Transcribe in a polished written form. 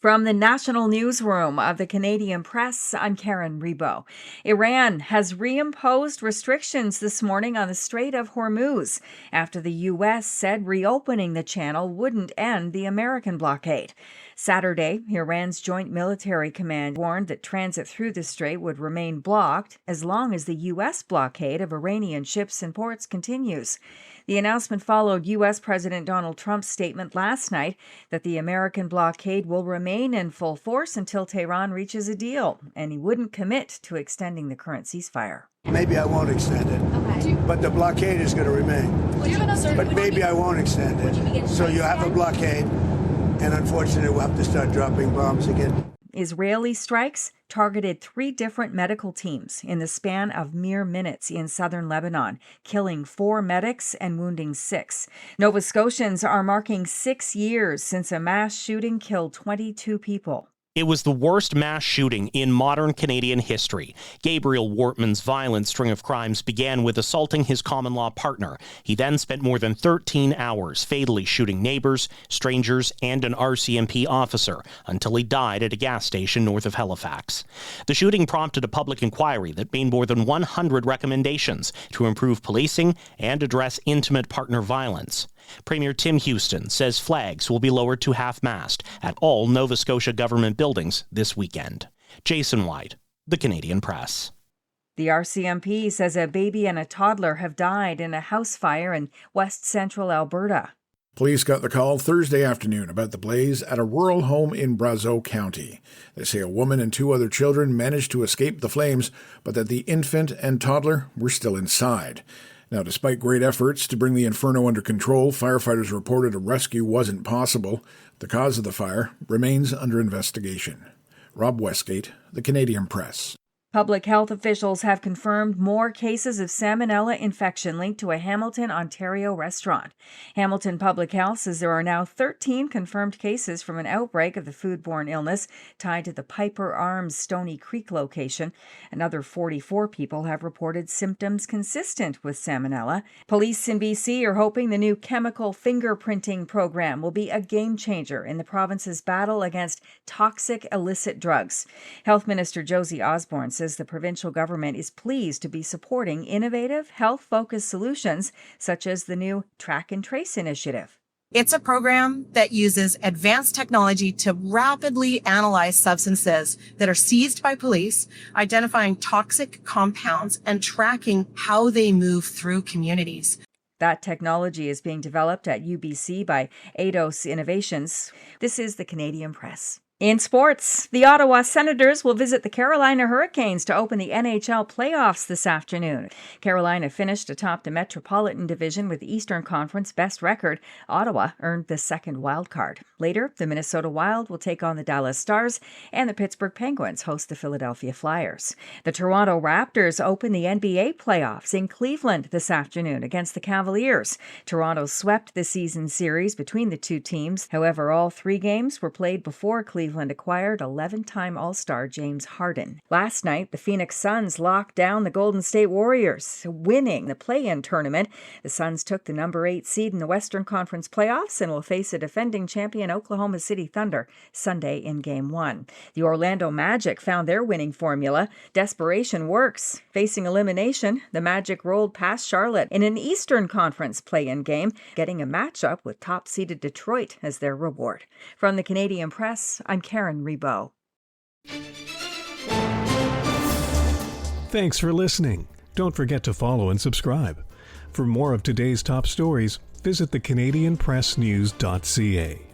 From the national newsroom of the Canadian Press, I'm Karen Rebo. Iran has reimposed restrictions this morning on the Strait of Hormuz after the U.S. said reopening the channel wouldn't end the American blockade. Saturday, Iran's Joint Military Command warned that transit through the strait would remain blocked as long as the U.S. blockade of Iranian ships and ports continues. The announcement followed U.S. President Donald Trump's statement last night that the American blockade will remain in full force until Tehran reaches a deal, and he wouldn't commit to extending the current ceasefire. Maybe I won't extend it, but the blockade is going to remain. But maybe I won't extend it. So you have a blockade, and unfortunately we'll have to start dropping bombs again. Israeli strikes targeted 3 different medical teams in the span of mere minutes in southern Lebanon, killing 4 medics and wounding 6. Nova Scotians are marking 6 years since a mass shooting killed 22 people. It was the worst mass shooting in modern Canadian history. Gabriel Wortman's violent string of crimes began with assaulting his common-law partner. He then spent more than 13 hours fatally shooting neighbors, strangers, and an RCMP officer until he died at a gas station north of Halifax. The shooting prompted a public inquiry that made more than 100 recommendations to improve policing and address intimate partner violence. Premier Tim Houston says flags will be lowered to half-mast at all Nova Scotia government buildings this weekend. Jason White, The Canadian Press. The RCMP says a baby and a toddler have died in a house fire in west central Alberta. Police got the call Thursday afternoon about the blaze at a rural home in Brazeau County. They say a woman and 2 other children managed to escape the flames, but that the infant and toddler were still inside. Now, despite great efforts to bring the inferno under control, firefighters reported a rescue wasn't possible. The cause of the fire remains under investigation. Rob Westgate, The Canadian Press. Public health officials have confirmed more cases of salmonella infection linked to a Hamilton, Ontario restaurant. Hamilton Public Health says there are now 13 confirmed cases from an outbreak of the foodborne illness tied to the Piper Arms Stony Creek location. Another 44 people have reported symptoms consistent with salmonella. Police in BC are hoping the new chemical fingerprinting program will be a game changer in the province's battle against toxic illicit drugs. Health Minister Josie Osborne says the provincial government is pleased to be supporting innovative, health-focused solutions such as the new Track and Trace initiative. It's a program that uses advanced technology to rapidly analyze substances that are seized by police, identifying toxic compounds and tracking how they move through communities. That technology is being developed at UBC by Eidos Innovations. This is the Canadian Press. In sports, the Ottawa Senators will visit the Carolina Hurricanes to open the NHL playoffs this afternoon. Carolina finished atop the Metropolitan Division with the Eastern Conference best record. Ottawa earned the second wild card. Later, the Minnesota Wild will take on the Dallas Stars, and the Pittsburgh Penguins host the Philadelphia Flyers. The Toronto Raptors open the NBA playoffs in Cleveland this afternoon against the Cavaliers. Toronto swept the season series between the two teams. However, all 3 games were played before Cleveland acquired 11-time All-Star James Harden. Last night, the Phoenix Suns locked down the Golden State Warriors, winning the play-in tournament. The Suns took the number 8 seed in the Western Conference playoffs and will face a defending champion Oklahoma City Thunder Sunday in Game 1. The Orlando Magic found their winning formula. Desperation works. Facing elimination, the Magic rolled past Charlotte in an Eastern Conference play-in game, getting a matchup with top-seeded Detroit as their reward. From the Canadian Press, I'm Karen Rebo. Thanks for listening. Don't forget to follow and subscribe. For more of today's top stories, visit thecanadianpressnews.ca.